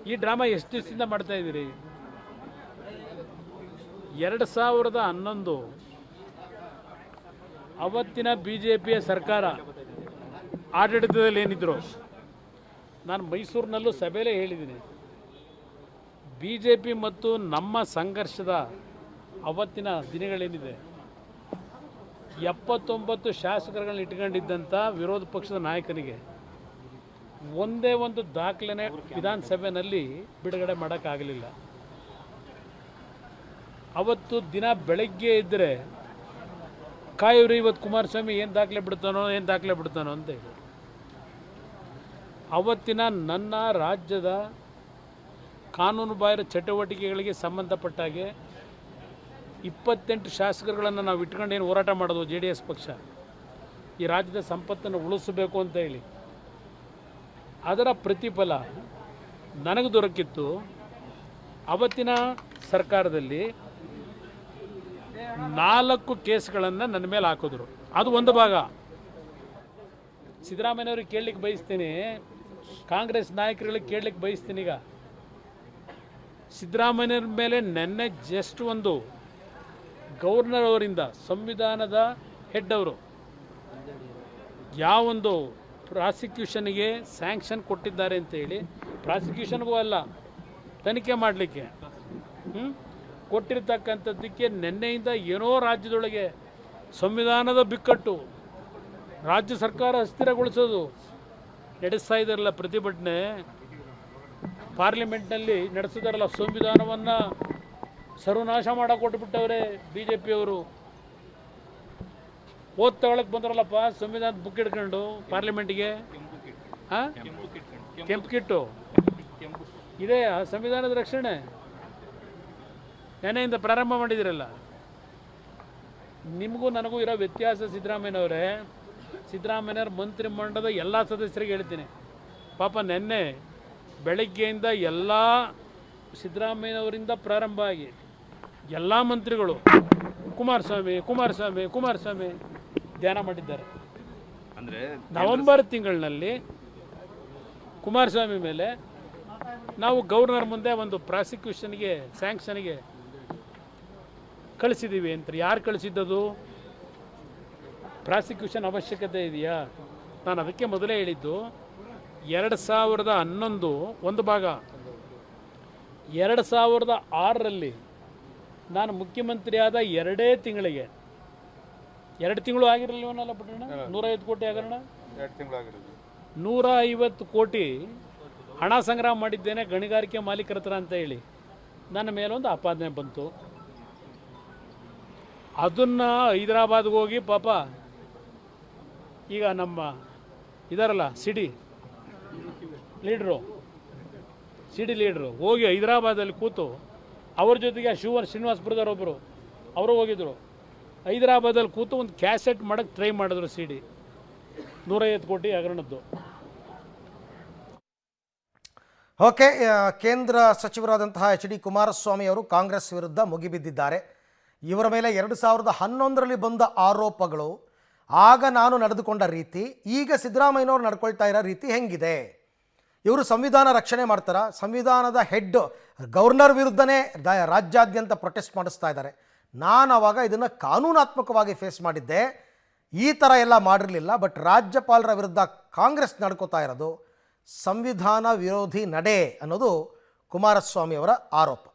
ಈ ಡ್ರಾಮಾ ಎಷ್ಟು ದಿವಸದಿಂದ ಮಾಡ್ತಾ ಇದ್ದೀರಿ? 2011 ಅವತ್ತಿನ BJPಯ ಸರ್ಕಾರ ಆಡಳಿತದಲ್ಲಿ ಏನಿದ್ರು, ನಾನು ಮೈಸೂರಿನಲ್ಲೂ ಸಭೆಯಲ್ಲೇ ಹೇಳಿದ್ದೀನಿ, BJP ಮತ್ತು ನಮ್ಮ ಸಂಘರ್ಷದ ಅವತ್ತಿನ ದಿನಗಳೇನಿದೆ, 79 ಶಾಸಕರುಗಳನ್ನ ಇಟ್ಕೊಂಡಿದ್ದಂಥ ವಿರೋಧ ಪಕ್ಷದ ನಾಯಕನಿಗೆ ಒಂದೇ ಒಂದು ದಾಖಲೆನೇ ವಿಧಾನಸಭೆಯಲ್ಲಿ ಬಿಡುಗಡೆ ಮಾಡೋಕ್ಕಾಗಲಿಲ್ಲ. ಅವತ್ತು ದಿನ ಬೆಳಗ್ಗೆ ಇದ್ದರೆ ಕಾಯೂರಿ ಇವತ್ತು ಕುಮಾರಸ್ವಾಮಿ ಏನು ದಾಖಲೆ ಬಿಡ್ತಾನೋ ಅಂತ ಹೇಳಿ ಅವತ್ತಿನ ನನ್ನ ರಾಜ್ಯದ ಕಾನೂನು ಬಾಹಿರ ಚಟುವಟಿಕೆಗಳಿಗೆ ಸಂಬಂಧಪಟ್ಟಾಗೆ 28 ಶಾಸಕರುಗಳನ್ನು ನಾವು ಇಟ್ಕೊಂಡು ಏನು ಹೋರಾಟ ಮಾಡೋದು JDS ಪಕ್ಷ, ಈ ರಾಜ್ಯದ ಸಂಪತ್ತನ್ನು ಉಳಿಸಬೇಕು ಅಂತ ಹೇಳಿ, ಅದರ ಪ್ರತಿಫಲ ನನಗೆ ದೊರಕಿತ್ತು. ಅವತ್ತಿನ ಸರ್ಕಾರದಲ್ಲಿ 4 ಕೇಸ್ಗಳನ್ನು ನನ್ನ ಮೇಲೆ ಹಾಕಿದ್ರು. ಅದು ಒಂದು ಭಾಗ. ಸಿದ್ದರಾಮಯ್ಯವ್ರಿಗೆ ಕೇಳಲಿಕ್ಕೆ ಬಯಸ್ತೀನಿ, ಕಾಂಗ್ರೆಸ್ ನಾಯಕರುಗಳಿಗೆ ಕೇಳಲಿಕ್ಕೆ ಬಯಸ್ತೀನಿ. ಈಗ ಸಿದ್ದರಾಮಯ್ಯವ್ರ ಮೇಲೆ ನೆನ್ನೆ ಜಸ್ಟ್ ಒಂದು ಗವರ್ನರ್ ಅವರಿಂದ, ಸಂವಿಧಾನದ ಹೆಡ್ ಅವರು, ಯಾವೊಂದು ಪ್ರಾಸಿಕ್ಯೂಷನ್ಗೆ ಸ್ಯಾಂಕ್ಷನ್ ಕೊಟ್ಟಿದ್ದಾರೆ ಅಂತೇಳಿ, ಪ್ರಾಸಿಕ್ಯೂಷನ್ಗೂ ಅಲ್ಲ ತನಿಖೆ ಮಾಡಲಿಕ್ಕೆ ಕೊಟ್ಟಿರ್ತಕ್ಕಂಥದ್ದಕ್ಕೆ ನಿನ್ನೆಯಿಂದ ಏನೋ ರಾಜ್ಯದೊಳಗೆ ಸಂವಿಧಾನದ ಬಿಕ್ಕಟ್ಟು, ರಾಜ್ಯ ಸರ್ಕಾರ ಅಸ್ಥಿರಗೊಳಿಸೋದು ನಡೆಸ್ತಾ ಇದ್ದಾರಲ್ಲ ಪ್ರತಿಭಟನೆ. ಪಾರ್ಲಿಮೆಂಟ್ನಲ್ಲಿ ನಡೆಸಿದಾರಲ್ಲ, ಸಂವಿಧಾನವನ್ನು ಸರ್ವನಾಶ ಮಾಡಿಕೊಟ್ಬಿಟ್ಟವ್ರೆ BJPಯವರು. ಓದ್ ತಗೊಳಕ್ಕೆ ಬಂದ್ರಲ್ಲಪ್ಪ ಸಂವಿಧಾನದ ಬುಕ್ ಹಿಡ್ಕೊಂಡು ಪಾರ್ಲಿಮೆಂಟ್ಗೆ. ಕೆಂಪು ಕಿಟ್ಟು ಇದೆ ಸಂವಿಧಾನದ ರಕ್ಷಣೆ. ನೆನೆಯಿಂದ ಪ್ರಾರಂಭ ಮಾಡಿದಿರಲ್ಲ. ನಿಮಗೂ ನನಗೂ ಇರೋ ವ್ಯತ್ಯಾಸ ಸಿದ್ದರಾಮಯ್ಯನವರೇ, ಸಿದ್ದರಾಮಯ್ಯವ್ರ ಮಂತ್ರಿಮಂಡಲದ ಎಲ್ಲ ಸದಸ್ಯರಿಗೆ ಹೇಳ್ತೀನಿ, ಪಾಪ ನೆನ್ನೆ ಬೆಳಗ್ಗೆಯಿಂದ ಎಲ್ಲ ಸಿದ್ದರಾಮಯ್ಯನವರಿಂದ ಪ್ರಾರಂಭ ಆಗಿ ಎಲ್ಲ ಮಂತ್ರಿಗಳು ಕುಮಾರಸ್ವಾಮಿ ಧ್ಯಾನ ಮಾಡಿದ್ದಾರೆ. ಅಂದರೆ ನವೆಂಬರ್ ತಿಂಗಳಿನಲ್ಲಿ ಕುಮಾರಸ್ವಾಮಿ ಮೇಲೆ ನಾವು ಗವರ್ನರ್ ಮುಂದೆ ಒಂದು ಪ್ರಾಸಿಕ್ಯೂಷನ್ಗೆ ಸ್ಯಾಂಕ್ಷನ್ಗೆ ಕಳಿಸಿದ್ದೀವಿ ಅಂತ. ಯಾರು ಕಳಿಸಿದ್ದದು? ಪ್ರಾಸಿಕ್ಯೂಷನ್ ಅವಶ್ಯಕತೆ ಇದೆಯಾ? ನಾನು ಅದಕ್ಕೆ ಮೊದಲೇ ಹೇಳಿದ್ದು, 2011 ಒಂದು ಭಾಗ, 2006ರಲ್ಲಿ ನಾನು ಮುಖ್ಯಮಂತ್ರಿ ಆದ 2 ತಿಂಗಳಿಗೆ, 2 ತಿಂಗಳು ಆಗಿರಲಿಲ್ಲವನ್ನಲ್ಲ ಪಟ್ಟಣ, 150 ಕೋಟಿ ಆಗೋಣ, 150 ಕೋಟಿ ಹಣ ಸಂಗ್ರಹ ಮಾಡಿದ್ದೇನೆ ಗಣಿಗಾರಿಕೆ ಮಾಲೀಕರ ಹತ್ರ ಅಂತ ಹೇಳಿ ನನ್ನ ಮೇಲೊಂದು ಆಪಾದನೆ ಬಂತು. ಅದನ್ನು ಹೈದರಾಬಾದ್ಗೆ ಹೋಗಿ ಪಾಪ ಈಗ ನಮ್ಮ ಇದಾರಲ್ಲ ಸಿಡಿ ಲೀಡ್ರು ಹೋಗಿ ಹೈದರಾಬಾದಲ್ಲಿ ಕೂತು ಅವ್ರ ಜೊತೆಗೆ ಶ್ರೀನಿವಾಸಪುರದವರೊಬ್ಬರು ಅವರು ಹೋಗಿದ್ರು. ಹೈದರಾಬಾದಲ್ಲಿ ಕೂತು ಒಂದು ಕ್ಯಾಸೆಟ್ ಮಾಡೋಕ್ಕೆ ಟ್ರೈ ಮಾಡಿದ್ರು. CD 150 ಕೋಟಿ ಹಗರಣದ್ದು. ಓಕೆ, ಕೇಂದ್ರ ಸಚಿವರಾದಂತಹ HD ಕುಮಾರಸ್ವಾಮಿ ಅವರು ಕಾಂಗ್ರೆಸ್ ವಿರುದ್ಧ ಮುಗಿಬಿದ್ದಿದ್ದಾರೆ. ಇವರ ಮೇಲೆ 2011ರಲ್ಲಿ ಬಂದ ಆರೋಪಗಳು, ಆಗ ನಾನು ನಡೆದುಕೊಂಡ ರೀತಿ, ಈಗ ಸಿದ್ದರಾಮಯ್ಯನವರು ನಡ್ಕೊಳ್ತಾ ಇರೋ ರೀತಿ ಹೆಂಗಿದೆ? ಇವರು ಸಂವಿಧಾನ ರಕ್ಷಣೆ ಮಾಡ್ತಾರ? ಸಂವಿಧಾನದ ಹೆಡ್ ಗವರ್ನರ್ ವಿರುದ್ಧನೇ ರಾಜ್ಯಾದ್ಯಂತ ಪ್ರೊಟೆಸ್ಟ್ ಮಾಡಿಸ್ತಾ ಇದ್ದಾರೆ. ನಾನು ಆವಾಗ ಇದನ್ನು ಕಾನೂನಾತ್ಮಕವಾಗಿ ಫೇಸ್ ಮಾಡಿದ್ದೆ, ಈ ಥರ ಎಲ್ಲ ಮಾಡಿರಲಿಲ್ಲ. ಬಟ್ ರಾಜ್ಯಪಾಲರ ವಿರುದ್ಧ ಕಾಂಗ್ರೆಸ್ ನಡ್ಕೋತಾ ಇರೋದು ಸಂವಿಧಾನ ವಿರೋಧಿ ನಡೆ ಅನ್ನೋದು ಕುಮಾರಸ್ವಾಮಿ ಅವರ ಆರೋಪ.